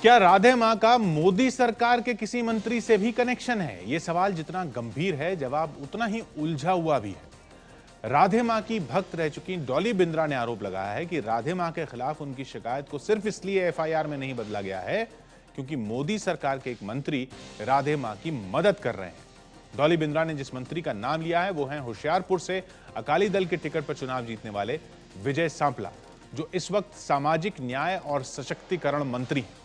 क्या राधे मां का मोदी सरकार के किसी मंत्री से भी कनेक्शन है? यह सवाल जितना गंभीर है, जवाब उतना ही उलझा हुआ भी है। राधे मां की भक्त रह चुकी डॉली बिंद्रा ने आरोप लगाया है कि राधे मां के खिलाफ उनकी शिकायत को सिर्फ इसलिए एफआईआर में नहीं बदला गया है क्योंकि मोदी सरकार के एक मंत्री राधे मां की मदद कर रहे हैं। डॉली बिंद्रा ने जिस मंत्री का नाम लिया है वो है होशियारपुर से अकाली दल के टिकट पर चुनाव जीतने वाले विजय सांपला, जो इस वक्त सामाजिक न्याय और सशक्तिकरण मंत्री हैं।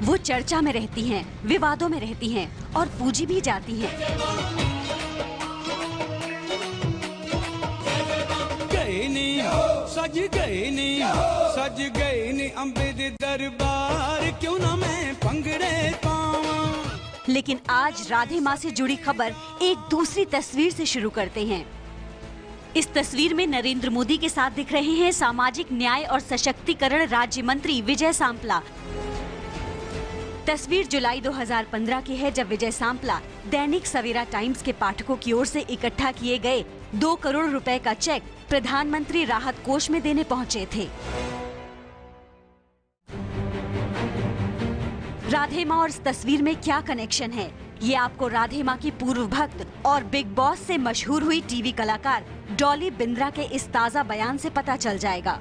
वो चर्चा में रहती हैं, विवादों में रहती हैं और पूजी भी जाती हैं। सज गए नी अंबे दे दरबार, क्यों ना मैं पंगड़े पावां। लेकिन आज राधे मां से जुड़ी खबर एक दूसरी तस्वीर से शुरू करते हैं। इस तस्वीर में नरेंद्र मोदी के साथ दिख रहे हैं सामाजिक न्याय और सशक्तिकरण राज्य मंत्री विजय सांपला। तस्वीर जुलाई 2015 की है, जब विजय सांपला दैनिक सवेरा टाइम्स के पाठकों की ओर से इकट्ठा किए गए 2 करोड़ रुपए का चेक प्रधानमंत्री राहत कोष में देने पहुंचे थे। राधे मां और इस तस्वीर में क्या कनेक्शन है, ये आपको राधे मां की पूर्व भक्त और बिग बॉस से मशहूर हुई टीवी कलाकार डॉली बिंद्रा के इस ताजा बयान से पता चल जाएगा।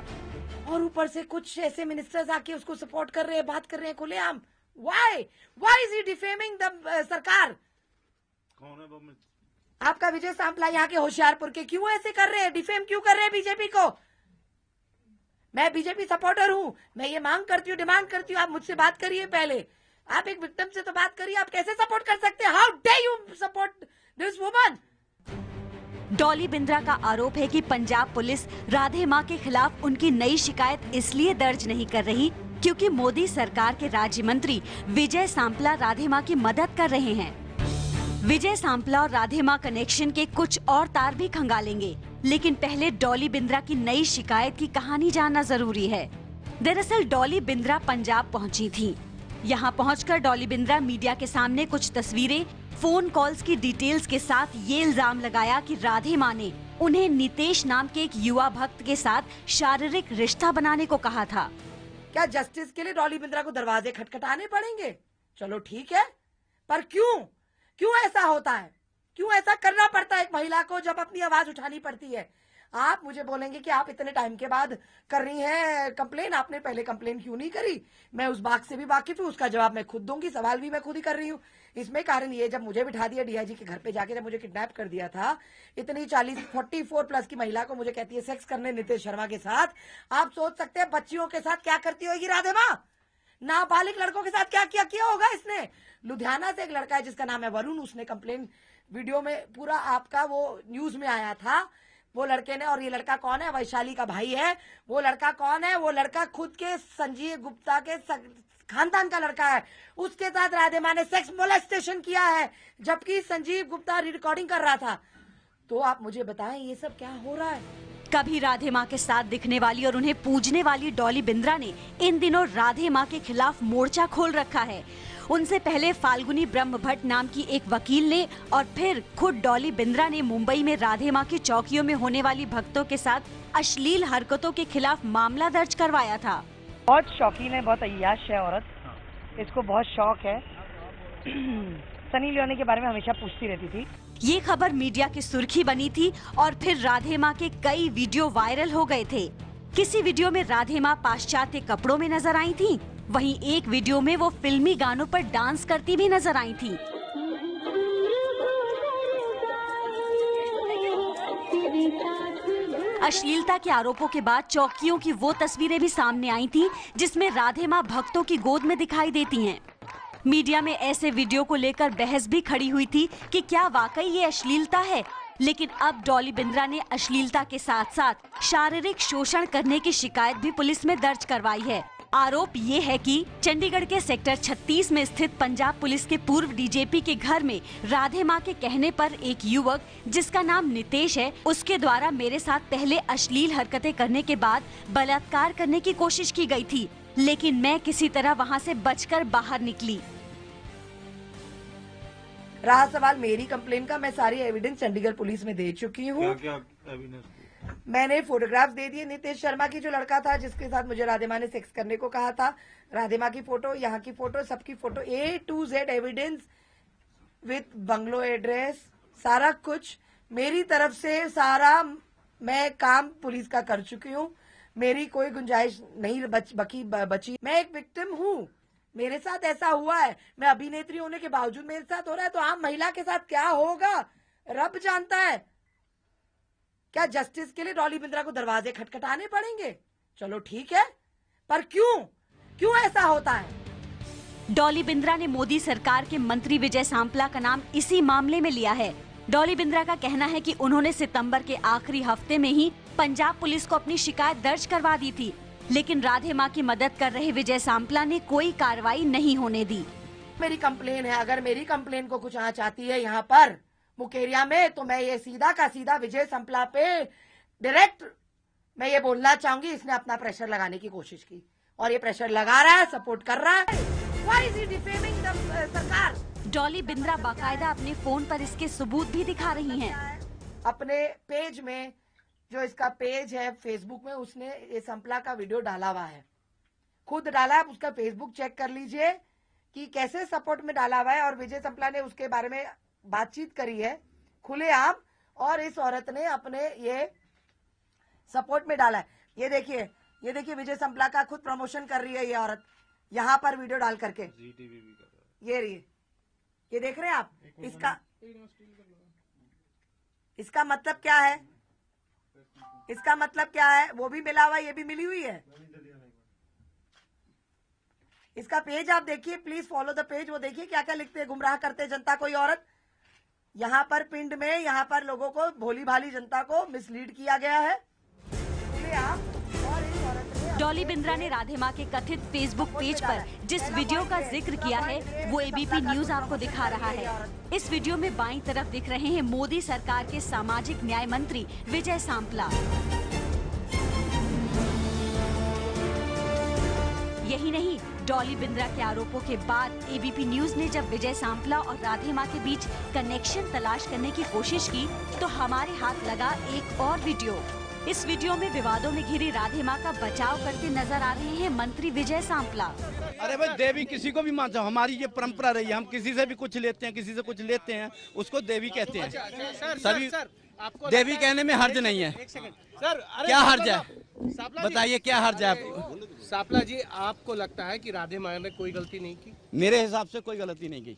और ऊपर से कुछ ऐसे मिनिस्टर्स आके उसको सपोर्ट कर रहे हैं, बात कर रहे हैं खुलेआम। Why is he defaming the सरकार? कौन है वो? आपका विजय सांपला यहाँ के होशियारपुर के, क्यों ऐसे कर रहे हैं? डिफेम क्यों कर रहे हैं बीजेपी को? मैं बीजेपी सपोर्टर हूँ, मैं ये मांग करती हूँ, डिमांड करती हूँ, आप मुझसे बात करिए पहले। आप एक विक्टिम से तो बात करिए, आप कैसे सपोर्ट कर सकते हैं? How day you support this woman? Dolly Bindra का आरोप है कि पंजाब पुलिस राधे मां के खिलाफ उनकी नई शिकायत इसलिए दर्ज नहीं कर रही क्योंकि मोदी सरकार के राज्य मंत्री विजय सांपला राधे मां की मदद कर रहे हैं। विजय सांपला और राधे मां कनेक्शन के कुछ और तार भी खंगालेंगे, लेकिन पहले डॉली बिंद्रा की नई शिकायत की कहानी जानना जरूरी है। दरअसल डॉली बिंद्रा पंजाब पहुंची थी। यहां पहुंचकर डॉली बिंद्रा मीडिया के सामने कुछ तस्वीरें, फोन कॉल्स की डिटेल्स के साथ ये इल्जाम लगाया कि राधे मां ने उन्हें नितेश नाम के एक युवा भक्त के साथ शारीरिक रिश्ता बनाने को कहा था। क्या जस्टिस के लिए डॉली बिंद्रा को दरवाजे खटखटाने पड़ेंगे? चलो ठीक है, पर क्यों ऐसा होता है? क्यों ऐसा करना पड़ता है एक महिला को जब अपनी आवाज उठानी पड़ती है? आप मुझे बोलेंगे कि आप इतने टाइम के बाद कर रही हैं कंप्लेन, आपने पहले कंप्लेन क्यों नहीं करी? मैं उस बात से भी वाकिफ हूँ, उसका जवाब मैं खुद दूंगी, सवाल भी मैं खुद ही कर रही हूँ। इसमें कारण ये, जब मुझे बिठा दिया डीआईजी के घर पे जाके, जब मुझे किडनैप कर दिया था, इतनी 44 प्लस की महिला को मुझे कहती है सेक्स करने नितेश शर्मा के साथ। आप सोच सकते हैं बच्चियों के साथ क्या करती होगी राधे मां? नाबालिग लड़कों के साथ क्या किया होगा इसने? लुधियाना से एक लड़का है जिसका नाम है वरुण, उसने कंप्लेन वीडियो में पूरा आपका वो न्यूज में आया था, वो लड़के ने। और ये लड़का कौन है? वैशाली का भाई है। वो लड़का कौन है? वो लड़का खुद के संजीव गुप्ता के खानदान का लड़का है। उसके साथ राधे मां ने सेक्स मोलेस्टेशन किया है, जबकि संजीव गुप्ता रिकॉर्डिंग कर रहा था। तो आप मुझे बताएं ये सब क्या हो रहा है? कभी राधे मां के साथ दिखने वाली और उन्हें पूजने वाली डॉली बिंद्रा ने इन दिनों राधे मां के खिलाफ मोर्चा खोल रखा है। उनसे पहले फाल्गुनी ब्रह्म भट्ट नाम की एक वकील ने और फिर खुद डॉली बिंद्रा ने मुंबई में राधे मां की चौकियों में होने वाली भक्तों के साथ अश्लील हरकतों के खिलाफ मामला दर्ज करवाया था। बहुत शौकीन है, बहुत अय्याश है औरत, इसको बहुत शौक है। सनी लियोनी के बारे में हमेशा पूछती रहती थी। ये खबर मीडिया की सुर्खी बनी थी और फिर राधे मां के कई वीडियो वायरल हो गए थे। किसी वीडियो में राधे मां पाश्चात्य कपड़ों में नजर आई थी, वहीं एक वीडियो में वो फिल्मी गानों पर डांस करती भी नजर आई थी। अश्लीलता के आरोपों के बाद चौकियों की वो तस्वीरें भी सामने आई थी जिसमें राधे मां भक्तों की गोद में दिखाई देती हैं। मीडिया में ऐसे वीडियो को लेकर बहस भी खड़ी हुई थी कि क्या वाकई ये अश्लीलता है, लेकिन अब डॉली बिंद्रा ने अश्लीलता के साथ साथ शारीरिक शोषण करने की शिकायत भी पुलिस में दर्ज करवाई है। आरोप ये है कि चंडीगढ़ के सेक्टर 36 में स्थित पंजाब पुलिस के पूर्व डीजीपी के घर में राधे मां के कहने पर एक युवक जिसका नाम नितेश है, उसके द्वारा मेरे साथ पहले अश्लील हरकतें करने के बाद बलात्कार करने की कोशिश की गई थी, लेकिन मैं किसी तरह वहां से बचकर बाहर निकली। रहा सवाल मेरी कंप्लेन का, मैं सारी एविडेंस चंडीगढ़ पुलिस में दे चुकी हूँ। मैंने फोटोग्राफ्स दे दिए। नितेश शर्मा की जो लड़का था जिसके साथ मुझे राधे माँ ने सेक्स करने को कहा था, राधे माँ की फोटो, यहाँ की फोटो, सबकी photo, A to Z evidence with bungalow address, सारा कुछ मेरी तरफ से सारा मैं काम पुलिस का कर चुकी हूँ। मेरी कोई गुंजाइश नहीं बची। मैं एक विक्टिम हूँ, मेरे साथ ऐसा हुआ है। मैं अभिनेत्री होने के बावजूद मेरे साथ हो रहा है, तो आम महिला के साथ क्या होगा रब जानता है। क्या जस्टिस के लिए डॉली बिंद्रा को दरवाजे खटखटाने पड़ेंगे? चलो ठीक है, पर क्यों ऐसा होता है? डॉली बिंद्रा ने मोदी सरकार के मंत्री विजय सांपला का नाम इसी मामले में लिया है। डॉली बिंद्रा का कहना है कि उन्होंने सितंबर के आखिरी हफ्ते में ही पंजाब पुलिस को अपनी शिकायत दर्ज करवा दी थी, लेकिन राधे माँ की मदद कर रहे विजय सांपला ने कोई कार्रवाई नहीं होने दी। मेरी कंप्लेन है, अगर मेरी कंप्लेन को कुछ आंच आती है यहाँ पर मुकेरिया में, तो मैं ये सीधा का सीधा विजय सांपला पे डायरेक्ट मैं ये बोलना चाहूंगी, इसने अपना प्रेशर लगाने की कोशिश की और ये प्रेशर लगा रहा है, सपोर्ट कर रहा है। Why is he defaming the सरकार? डॉली बिंद्रा बाकायदा अपने फोन पर इसके सबूत भी दिखा रही हैं। अपने पेज में, जो इसका पेज है फेसबुक में, उसने ये सांपला का वीडियो डाला हुआ है, खुद डाला है। उसका फेसबुक चेक कर लीजिए कि कैसे सपोर्ट में डाला हुआ है, और विजय सांपला ने उसके बारे में बातचीत करी है खुलेआम, और इस औरत ने अपने ये सपोर्ट में डाला है। ये देखिए विजय सांपला का खुद प्रमोशन कर रही है ये औरत, यहाँ पर वीडियो डाल करके। ये देख रहे हैं आप, इसका मतलब क्या है? इसका मतलब क्या है? वो भी मिला हुआ, ये भी मिली हुई है। इसका पेज आप देखिए, प्लीज फॉलो द पेज। वो देखिए क्या क्या लिखते हैं, गुमराह करते जनता को ये औरत। यहाँ पर पिंड में, यहाँ पर लोगों को, भोली भाली जनता को मिसलीड किया गया है। डॉली बिंद्रा ने राधे माँ के कथित फेसबुक पेज पर जिस वीडियो का जिक्र किया है वो एबीपी न्यूज आपको दिखा रहा है। इस वीडियो में बाईं तरफ दिख रहे हैं मोदी सरकार के सामाजिक न्याय मंत्री विजय सांपला। यही नहीं, डॉली बिंद्रा के आरोपों के बाद एबीपी न्यूज ने जब विजय सांपला और राधे माँ के बीच कनेक्शन तलाश करने की कोशिश की तो हमारे हाथ लगा एक और वीडियो। इस वीडियो में विवादों में घिरी राधे माँ का बचाव करते नजर आ रहे हैं मंत्री विजय सांपला। अरे भाई, देवी किसी को भी मानता हूँ, हमारी ये परंपरा रही है। हम किसी से भी कुछ लेते हैं, किसी से कुछ लेते हैं, उसको देवी कहते हैं। सभी देवी कहने में हर्ज नहीं है। सर, क्या हर्ज है? बताइए क्या हर्ज है आपको? सांपला जी, आपको लगता है कि राधे माँ ने कोई गलती नहीं की? मेरे हिसाब से कोई गलती नहीं की।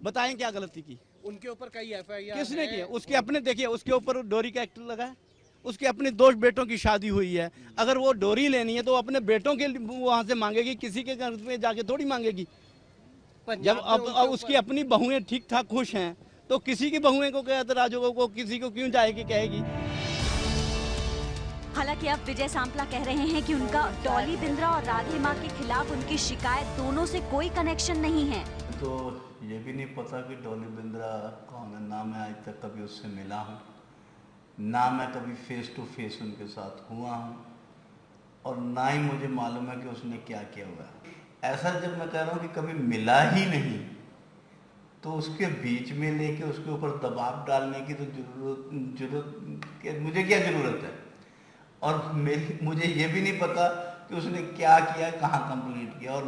बताएं क्या गलती की? उनके ऊपर कई FIR किसने की? उसके अपने, देखिए उसके ऊपर डोरी का एक्ट लगा है, उसके अपने 2 बेटों की शादी हुई है। अगर वो डोरी लेनी है तो अपने बेटों के वहां से मांगेगी, किसी के घर में जाके थोड़ी मांगेगी। जब अब उसकी अपनी बहुएं ठीक ठाक खुश हैं तो किसी की बहुएं को क्या एतराज होगा? वो किसी को क्यों जाएगी, कहेगी। हालांकि अब विजय सांपला कह रहे हैं कि उनका डॉली बिंद्रा और राधे माँ के खिलाफ उनकी शिकायत दोनों से कोई कनेक्शन नहीं है। तो ये भी नहीं पता कि डॉली बिंद्रा कौन है, ना मैं आज तक कभी उससे मिला हूँ, ना मैं कभी फेस टू फेस उनके साथ हुआ हूँ, और ना ही मुझे मालूम है कि उसने क्या किया हुआ है। ऐसा जब मैं कह रहा हूँ कि कभी मिला ही नहीं, तो उसके बीच में लेके उसके ऊपर दबाव डालने की तो जरूरत मुझे क्या ज़रूरत है? और मुझे ये भी नहीं पता कि उसने क्या किया, कहाँ कंप्लीट किया, और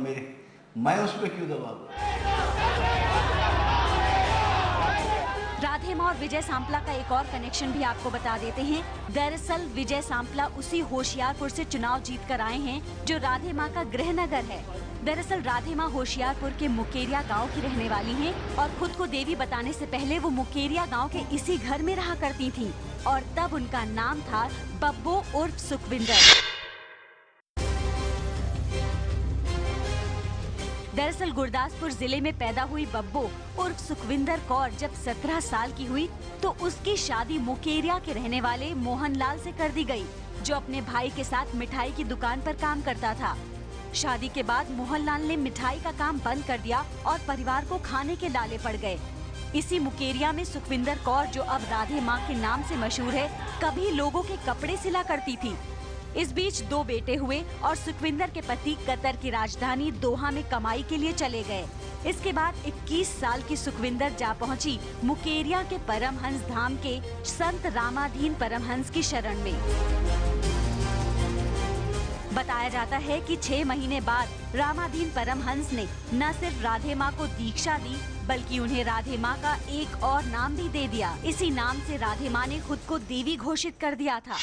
मैं उस पर क्यों दबाव। राधे माँ और विजय सांपला का एक और कनेक्शन भी आपको बता देते हैं। दरअसल विजय सांपला उसी होशियारपुर से चुनाव जीत कर आए हैं जो राधे माँ का गृह नगर है। दरअसल राधे माँ होशियारपुर के मुकेरिया गांव की रहने वाली हैं और खुद को देवी बताने से पहले वो मुकेरिया गांव के इसी घर में रहा करती थीं और तब उनका नाम था बब्बो उर्फ सुखविंदर। दरअसल गुरदासपुर जिले में पैदा हुई बब्बो उर्फ सुखविंदर कौर जब 17 साल की हुई तो उसकी शादी मुकेरिया के रहने वाले मोहनलाल से कर दी गई, जो अपने भाई के साथ मिठाई की दुकान पर काम करता था। शादी के बाद मोहनलाल ने मिठाई का काम बंद कर दिया और परिवार को खाने के लाले पड़ गए। इसी मुकेरिया में सुखविंदर कौर, जो अब राधे माँ के नाम से मशहूर है, कभी लोगों के कपड़े सिला करती थी। इस बीच 2 बेटे हुए और सुखविंदर के पति कतर की राजधानी दोहा में कमाई के लिए चले गए। इसके बाद 21 साल की सुखविंदर जा पहुंची मुकेरिया के परमहंस धाम के संत रामाधीन परमहंस की शरण में। बताया जाता है कि 6 महीने बाद रामाधीन परमहंस ने न सिर्फ राधे माँ को दीक्षा दी, बल्कि उन्हें राधे माँ का एक और नाम भी दे दिया। इसी नाम से राधे माँ ने खुद को देवी घोषित कर दिया था।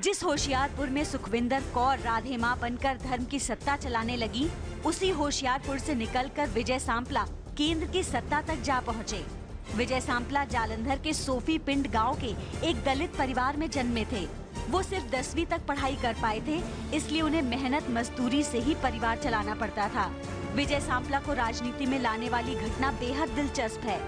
जिस होशियारपुर में सुखविंदर कौर राधे माँ बनकर धर्म की सत्ता चलाने लगी, उसी होशियारपुर से निकलकर विजय सांपला केंद्र की सत्ता तक जा पहुँचे। विजय सांपला जालंधर के सोफी पिंड गांव के एक दलित परिवार में जन्मे थे। वो सिर्फ 10वीं तक पढ़ाई कर पाए थे, इसलिए उन्हें मेहनत मजदूरी से ही परिवार चलाना पड़ता था। विजय सांपला को राजनीति में लाने वाली घटना बेहद दिलचस्प है।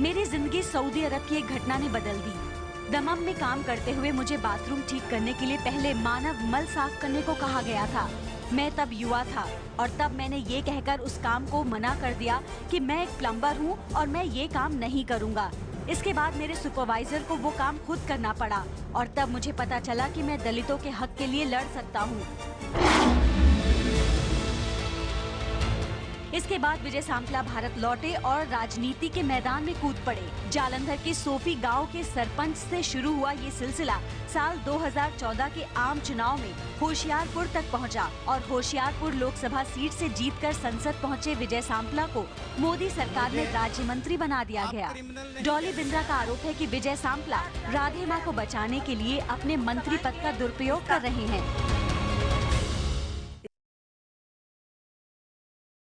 मेरी जिंदगी सऊदी अरब की एक घटना ने बदल दी। दमम में काम करते हुए मुझे बाथरूम ठीक करने के लिए पहले मानव मल साफ करने को कहा गया था। मैं तब युवा था और तब मैंने ये कहकर उस काम को मना कर दिया कि मैं एक प्लम्बर हूँ और मैं ये काम नहीं करूँगा। इसके बाद मेरे सुपरवाइजर को वो काम खुद करना पड़ा और तब मुझे पता चला कि मैं दलितों के हक के लिए लड़ सकता हूँ। इसके बाद विजय सांपला भारत लौटे और राजनीति के मैदान में कूद पड़े। जालंधर के सोफी गांव के सरपंच से शुरू हुआ ये सिलसिला साल 2014 के आम चुनाव में होशियारपुर तक पहुंचा और होशियारपुर लोकसभा सीट से जीतकर संसद पहुंचे विजय सांपला को मोदी सरकार में राज्य मंत्री बना दिया गया। डॉली बिंद्रा का आरोप है कि विजय सांपला राधे माँ को बचाने के लिए अपने मंत्री पद का दुरुपयोग कर रहे हैं।